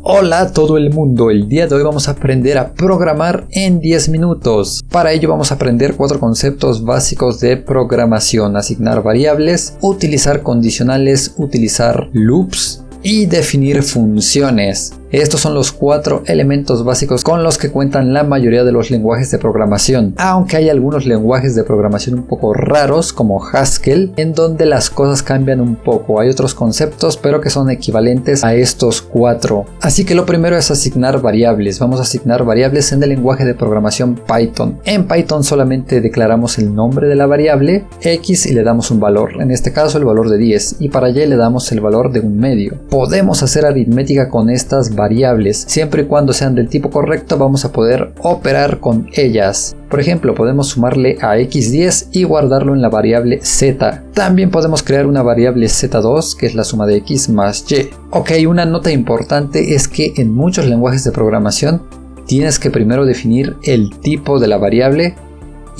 Hola a todo el mundo, el día de hoy vamos a aprender a programar en 10 minutos. Para ello vamos a aprender 4 conceptos básicos de programación: asignar variables, utilizar condicionales, utilizar loops y definir funciones. Estos son los 4 elementos básicos con los que cuentan la mayoría de los lenguajes de programación, aunque hay algunos lenguajes de programación un poco raros como Haskell, en donde las cosas cambian un poco. Hay otros conceptos pero que son equivalentes a estos 4. Así que lo primero es asignar variables. Vamos a asignar variables en el lenguaje de programación Python. En Python solamente declaramos el nombre de la variable X y le damos un valor, en este caso el valor de 10, y para Y le damos el valor de 1/2. Podemos hacer aritmética con estas variables. Siempre y cuando sean del tipo correcto vamos a poder operar con ellas. Por ejemplo, podemos sumarle a x10 y guardarlo en la variable z. También podemos crear una variable z2 que es la suma de x más y. Ok, una nota importante es que en muchos lenguajes de programación tienes que primero definir el tipo de la variable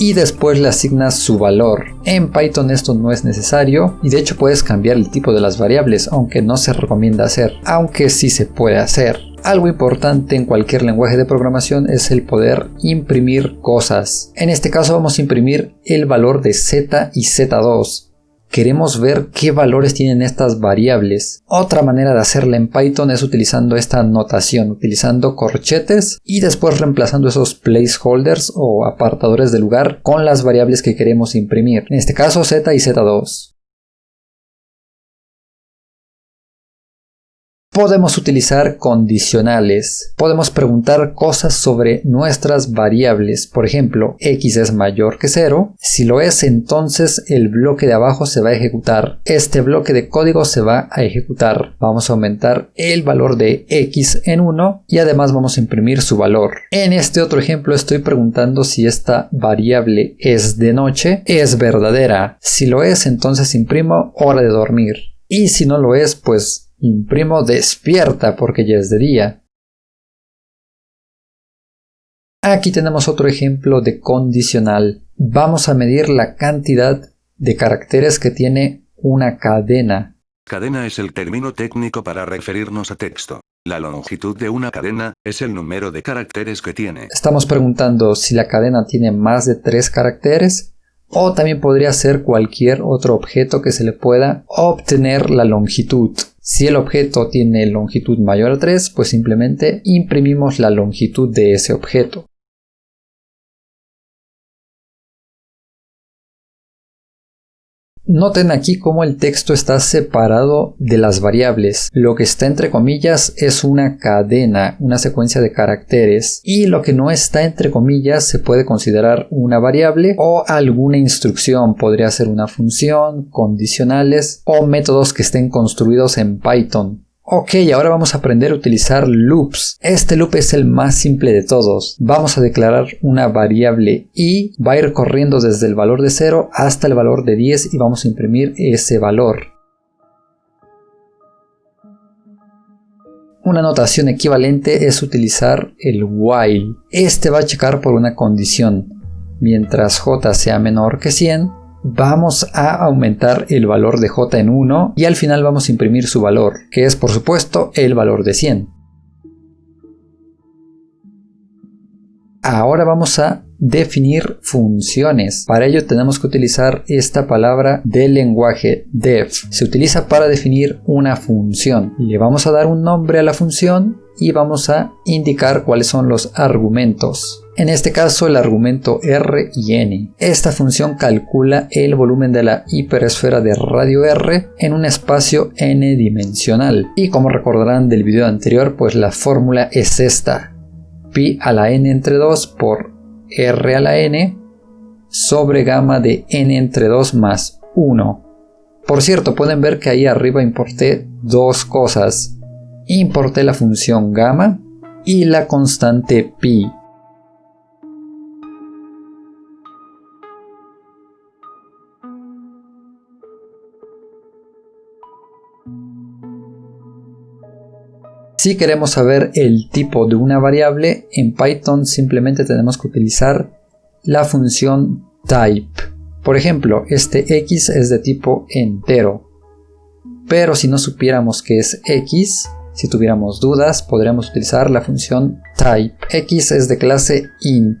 y después le asignas su valor. En Python esto no es necesario y de hecho puedes cambiar el tipo de las variables, aunque no se recomienda hacer, aunque sí se puede hacer. Algo importante en cualquier lenguaje de programación es el poder imprimir cosas. En este caso vamos a imprimir el valor de z y z2. Queremos ver qué valores tienen estas variables. Otra manera de hacerla en Python es utilizando esta notación, utilizando corchetes y después reemplazando esos placeholders o apartadores de lugar con las variables que queremos imprimir. En este caso z y z2. Podemos utilizar condicionales. Podemos preguntar cosas sobre nuestras variables. Por ejemplo, x es mayor que 0. Si lo es, entonces el bloque de abajo se va a ejecutar. Este bloque de código se va a ejecutar. Vamos a aumentar el valor de x en 1 y además vamos a imprimir su valor. En este otro ejemplo estoy preguntando si esta variable es de noche. Es verdadera. Si lo es, entonces imprimo hora de dormir. Y si no lo es, pues imprimo despierta porque ya es de día. Aquí tenemos otro ejemplo de condicional. Vamos a medir la cantidad de caracteres que tiene una cadena. Cadena es el término técnico para referirnos a texto. La longitud de una cadena es el número de caracteres que tiene. Estamos preguntando si la cadena tiene más de 3 caracteres. O también podría ser cualquier otro objeto que se le pueda obtener la longitud. Si el objeto tiene longitud mayor a 3, pues simplemente imprimimos la longitud de ese objeto. Noten aquí cómo el texto está separado de las variables. Lo que está entre comillas es una cadena, una secuencia de caracteres, y lo que no está entre comillas se puede considerar una variable o alguna instrucción. Podría ser una función, condicionales o métodos que estén construidos en Python. Ok, ahora vamos a aprender a utilizar loops. Este loop es el más simple de todos. Vamos a declarar una variable y va a ir corriendo desde el valor de 0 hasta el valor de 10 y vamos a imprimir ese valor. Una notación equivalente es utilizar el while. Este va a checar por una condición. Mientras j sea menor que 100, vamos a aumentar el valor de j en 1 y al final vamos a imprimir su valor, que es por supuesto el valor de 100. Ahora vamos a definir funciones. Para ello tenemos que utilizar esta palabra del lenguaje def. Se utiliza para definir una función. Le vamos a dar un nombre a la función y vamos a indicar cuáles son los argumentos. En este caso el argumento r y n. Esta función calcula el volumen de la hiperesfera de radio r en un espacio n dimensional. Y como recordarán del video anterior, pues la fórmula es esta: pi a la n entre 2 por r a la n sobre gamma de n entre 2 más 1. Por cierto, pueden ver que ahí arriba importé dos cosas. Importé la función gamma y la constante pi. Si queremos saber el tipo de una variable, en Python simplemente tenemos que utilizar la función type. Por ejemplo, este x es de tipo entero. Pero si no supiéramos que es x, Si tuviéramos dudas, podríamos utilizar la función type. X es de clase int,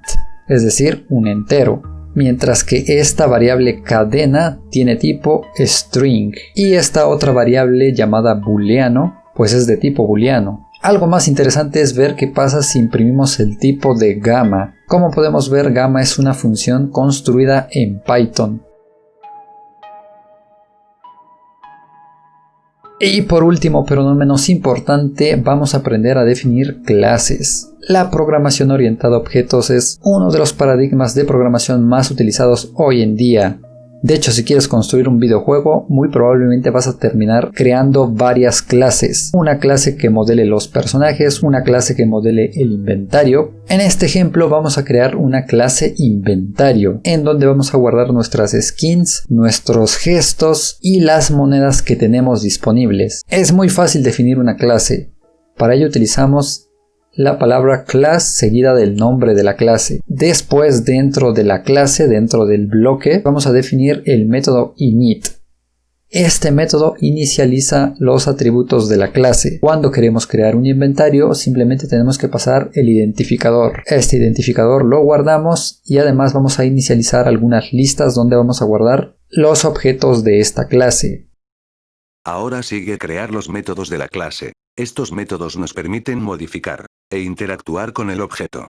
es decir, un entero, mientras que esta variable cadena tiene tipo string y esta otra variable llamada booleano pues es de tipo booleano. Algo más interesante es ver qué pasa si imprimimos el tipo de gamma. Como podemos ver, gamma es una función construida en Python. Y por último, pero no menos importante, vamos a aprender a definir clases. La programación orientada a objetos es uno de los paradigmas de programación más utilizados hoy en día. De hecho, si quieres construir un videojuego, muy probablemente vas a terminar creando varias clases. Una clase que modele los personajes, una clase que modele el inventario. En este ejemplo vamos a crear una clase inventario, en donde vamos a guardar nuestras skins, nuestros gestos y las monedas que tenemos disponibles. Es muy fácil definir una clase. Para ello utilizamos la palabra class seguida del nombre de la clase. Después, dentro de la clase, dentro del bloque, vamos a definir el método init. Este método inicializa los atributos de la clase. Cuando queremos crear un inventario, simplemente tenemos que pasar el identificador. Este identificador lo guardamos y además vamos a inicializar algunas listas donde vamos a guardar los objetos de esta clase. Ahora sigue crear los métodos de la clase. Estos métodos nos permiten modificar e interactuar con el objeto.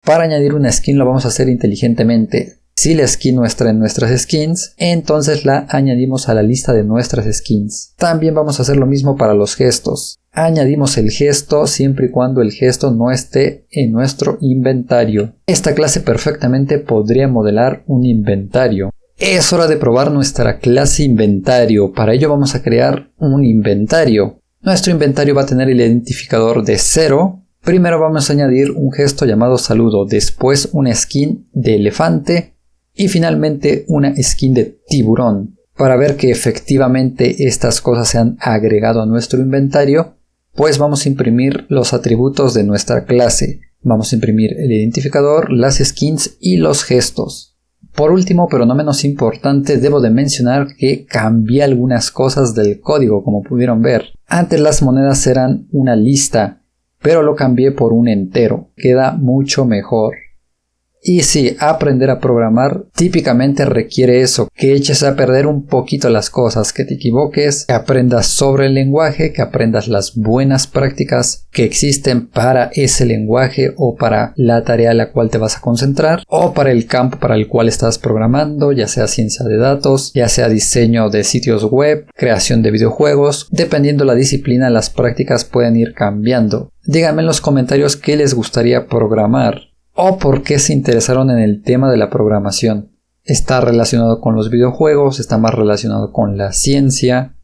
Para añadir una skin lo vamos a hacer inteligentemente. Si la skin no está en nuestras skins, entonces la añadimos a la lista de nuestras skins. También vamos a hacer lo mismo para los gestos. Añadimos el gesto siempre y cuando el gesto no esté en nuestro inventario. Esta clase perfectamente podría modelar un inventario. Es hora de probar nuestra clase inventario. Para ello vamos a crear un inventario. Nuestro inventario va a tener el identificador de 0. Primero vamos a añadir un gesto llamado saludo, después una skin de elefante y finalmente una skin de tiburón. Para ver que efectivamente estas cosas se han agregado a nuestro inventario, pues vamos a imprimir los atributos de nuestra clase. Vamos a imprimir el identificador, las skins y los gestos. Por último, pero no menos importante, debo de mencionar que cambié algunas cosas del código, como pudieron ver. Antes las monedas eran una lista, pero lo cambié por un entero. Queda mucho mejor. Y sí, aprender a programar típicamente requiere eso, que eches a perder un poquito las cosas, que te equivoques, que aprendas sobre el lenguaje, que aprendas las buenas prácticas que existen para ese lenguaje o para la tarea a la cual te vas a concentrar o para el campo para el cual estás programando, ya sea ciencia de datos, ya sea diseño de sitios web, creación de videojuegos. Dependiendo la disciplina, las prácticas pueden ir cambiando. Díganme en los comentarios qué les gustaría programar. ¿O por qué se interesaron en el tema de la programación? ¿Está relacionado con los videojuegos? ¿Está más relacionado con la ciencia?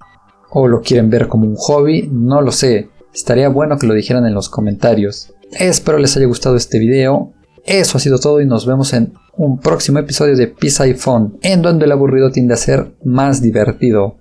¿O lo quieren ver como un hobby? No lo sé. Estaría bueno que lo dijeran en los comentarios. Espero les haya gustado este video. Eso ha sido todo y nos vemos en un próximo episodio de Pizza y Fun, en donde el aburrido tiende a ser más divertido.